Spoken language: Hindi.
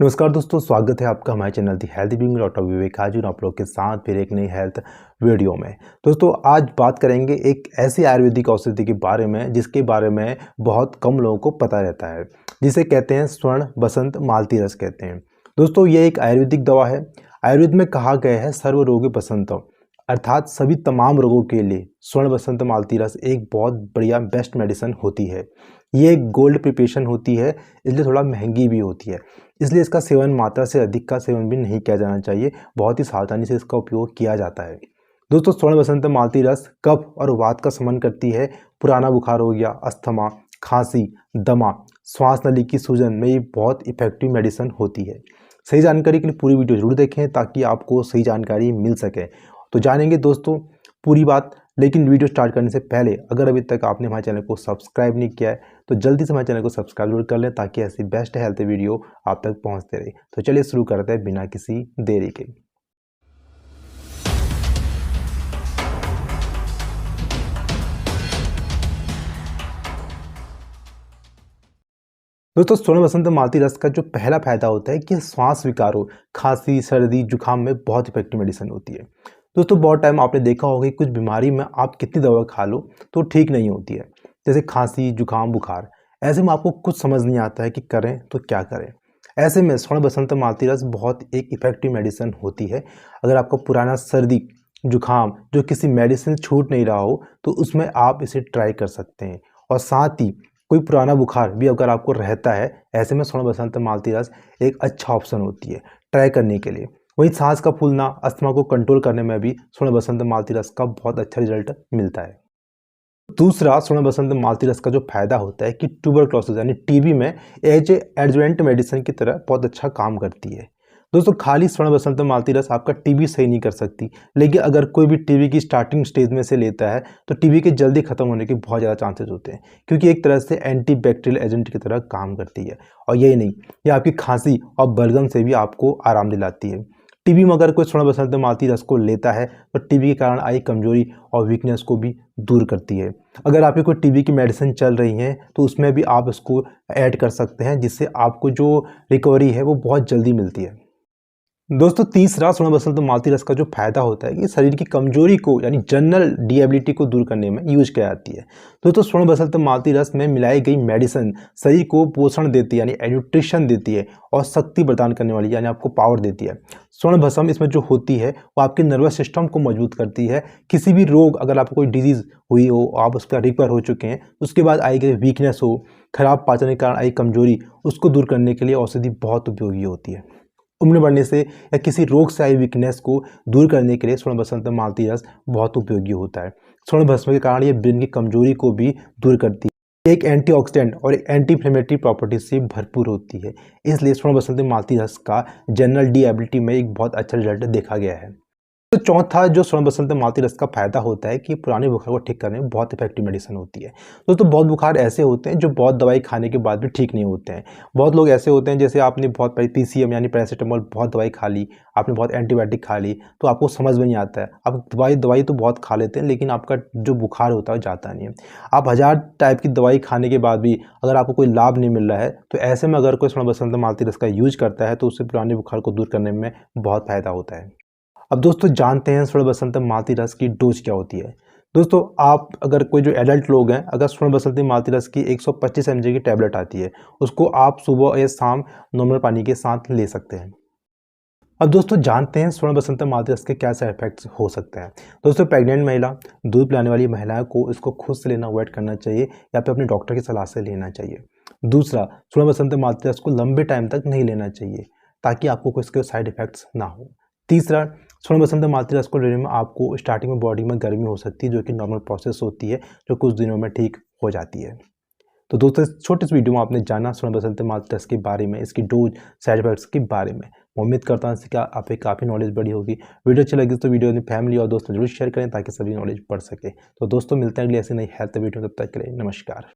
नमस्कार दोस्तों, स्वागत है आपका हमारे channel the health being doctor Vivek. आज आप लोग के साथ फिर एक नई हेल्थ वीडियो में। दोस्तों आज बात करेंगे एक ऐसी आयुर्वेदिक औषधि के बारे में जिसके बारे में बहुत कम लोगों को पता रहता है, जिसे कहते हैं स्वर्ण बसंत मालती रस कहते हैं। दोस्तों ये एक आयुर्वेदिक दवा है। आयुर्वेद में कहा गया है सर्व रोग बसंतम, अर्थात सभी तमाम रोगों के लिए स्वर्ण बसंत मालती रस एक बहुत बढ़िया बेस्ट मेडिसिन होती है। ये एक गोल्ड प्रिपरेशन होती है, इसलिए थोड़ा महंगी भी होती है, इसलिए इसका सेवन मात्रा से अधिक का सेवन भी नहीं किया जाना चाहिए। बहुत ही सावधानी से इसका उपयोग किया जाता है। दोस्तों स्वर्ण बसंत मालती रस कफ और वात का शमन करती है। पुराना बुखार हो गया, अस्थमा, खांसी, दमा, श्वास नली की सूजन में ये बहुत इफेक्टिव मेडिसिन होती है। सही जानकारी के लिए पूरी वीडियो जरूर देखें ताकि आपको सही जानकारी मिल सके। तो जानेंगे दोस्तों पूरी बात, लेकिन वीडियो स्टार्ट करने से पहले अगर अभी तक आपने हमारे चैनल को सब्सक्राइब नहीं किया है तो जल्दी से हमारे चैनल को सब्सक्राइब जरूर कर लें ताकि ऐसी बेस्ट हेल्थ वीडियो आप तक पहुंचते रहे। तो चलिए शुरू करते हैं बिना किसी देरी के। दोस्तों स्वर्ण बसंत मालती रस का जो पहला फायदा होता है कि श्वास विकार हो, खांसी, सर्दी, जुकाम में बहुत इफेक्टिव मेडिसिन होती है। दोस्तों बहुत टाइम आपने देखा होगा कि कुछ बीमारी में आप कितनी दवा खा लो तो ठीक नहीं होती है, जैसे खांसी, जुकाम, बुखार। ऐसे में आपको कुछ समझ नहीं आता है कि करें तो क्या करें। ऐसे में स्वर्ण बसंत मालती रस बहुत एक इफेक्टिव मेडिसिन होती है। अगर आपका पुराना सर्दी जुकाम जो किसी मेडिसिन छूट नहीं रहा हो तो उसमें आप इसे ट्राई कर सकते हैं। और साथ ही कोई पुराना बुखार भी अगर आपको रहता है, ऐसे में स्वर्ण बसंत मालती रस एक अच्छा ऑप्शन होती है ट्राई करने के लिए। वहीं सांस का फूलना, अस्थमा को कंट्रोल करने में भी स्वर्ण बसंत मालती रस का बहुत अच्छा रिजल्ट मिलता है। दूसरा स्वर्ण बसंत मालती रस का जो फायदा होता है कि ट्यूबरक्लोसिस यानी टीबी में एज एडजुवेंट मेडिसिन की तरह बहुत अच्छा काम करती है। दोस्तों खाली स्वर्ण बसंत मालती रस आपका टीबी सही नहीं कर सकती, लेकिन अगर कोई भी टीबी की स्टार्टिंग स्टेज में से लेता है तो टीबी के जल्दी खत्म होने के बहुत ज़्यादा चांसेस होते हैं, क्योंकि एक तरह से एंटी बैक्टीरियल एजेंट की तरह काम करती है। और यही नहीं, ये आपकी खांसी और बलगम से भी आपको आराम दिलाती है। टीबी में अगर कोई स्वर्ण बसंत मालती रस को लेता है तो टीबी के कारण आई कमजोरी और वीकनेस को भी दूर करती है। अगर आपकी कोई टीबी की मेडिसिन चल रही है तो उसमें भी आप इसको ऐड कर सकते हैं, जिससे आपको जो रिकवरी है वो बहुत जल्दी मिलती है। दोस्तों तीसरा स्वर्ण बसंत मालती रस का जो फायदा होता है कि शरीर की कमजोरी को यानी जनरल डिएबिलिटी को दूर करने में यूज किया जाती है। दोस्तों स्वर्ण बसंत मालती रस में मिलाई गई मेडिसिन शरीर को पोषण देती है यानी न्यूट्रिशन देती है और शक्ति प्रदान करने वाली यानी आपको पावर देती है। स्वर्ण भस्म इसमें जो होती है वो आपके नर्वस सिस्टम को मजबूत करती है। किसी भी रोग, अगर आपको कोई डिजीज हुई हो, आप उसका रिकवर हो चुके हैं, उसके बाद आई गई वीकनेस हो, खराब पाचन के कारण आई कमजोरी, उसको दूर करने के लिए औषधि बहुत उपयोगी होती है। उम्र बढ़ने से या किसी रोग से आई वीकनेस को दूर करने के लिए स्वर्ण बसंत मालती रस बहुत उपयोगी होता है। स्वर्ण भस्म के कारण ये ब्रेन की कमजोरी को भी दूर करती है। एक एंटीऑक्सीडेंट और एक एंटी इन्फ्लेमेटरी प्रॉपर्टी से भरपूर होती है, इसलिए स्वर्ण बसंत मालती रस का जनरल डिएबिलिटी में एक बहुत अच्छा रिजल्ट देखा गया है। तो चौथा जो स्वर्ण बसंत मालती रस का फायदा होता है कि पुराने बुखार को ठीक करने में बहुत इफेक्टिव मेडिसिन होती है। दोस्तों बहुत बुखार ऐसे होते हैं जो बहुत दवाई खाने के बाद भी ठीक नहीं होते हैं। बहुत लोग ऐसे होते हैं जैसे आपने बहुत पीसीएम यानी पैरासीटामोल बहुत दवाई खा ली, आपने बहुत एंटीबायोटिक खा ली, तो आपको समझ में नहीं आता है। आप दवाई तो बहुत खा लेते हैं लेकिन आपका जो बुखार होता है जाता नहीं है। आप 1000 टाइप की दवाई खाने के बाद भी अगर आपको कोई लाभ नहीं मिल रहा है तो ऐसे में अगर कोई स्वर्ण बसंत मालती रस का यूज करता है तो उससे पुराने बुखार को दूर करने में बहुत फायदा होता है। अब दोस्तों जानते हैं स्वर्ण बसंत मालती रस की डोज क्या होती है। दोस्तों आप अगर कोई जो एडल्ट लोग हैं, अगर स्वर्ण बसंत मालती रस की 125 mg की टैबलेट आती है, उसको आप सुबह या शाम नॉर्मल पानी के साथ ले सकते हैं। अब दोस्तों जानते हैं स्वर्ण बसंत मालती रस के क्या साइड इफेक्ट्स हो सकते हैं। दोस्तों प्रेग्नेंट महिला, दूध पिलाने वाली महिलाओं को इसको खुद से लेना अवॉइड करना चाहिए या फिर अपने डॉक्टर की सलाह से लेना चाहिए। दूसरा, स्वर्ण बसंत मालती रस को लंबे टाइम तक नहीं लेना चाहिए ताकि आपको कोई इसके साइड इफेक्ट्स ना हो। तीसरा, स्वर्ण बसंत मालती रस को लेने में आपको स्टार्टिंग में बॉडी में गर्मी हो सकती है, जो कि नॉर्मल प्रोसेस होती है, जो कुछ दिनों में ठीक हो जाती है। तो दोस्तों छोटे इस वीडियो में आपने जाना स्वर्ण बसंत मालती रस के बारे में, इसकी डोज, साइड इफेक्ट्स के बारे में। उम्मीद करता हूँ इससे आप काफ़ी नॉलेज बढ़ी होगी। वीडियो अच्छी लगी तो वीडियो अपनी फैमिली और दोस्तों जरूर शेयर करें ताकि सभी नॉलेज बढ़ सके। तो दोस्तों मिलते हैं अगली ऐसी नई हेल्थ वीडियो, तब तक के लिए नमस्कार।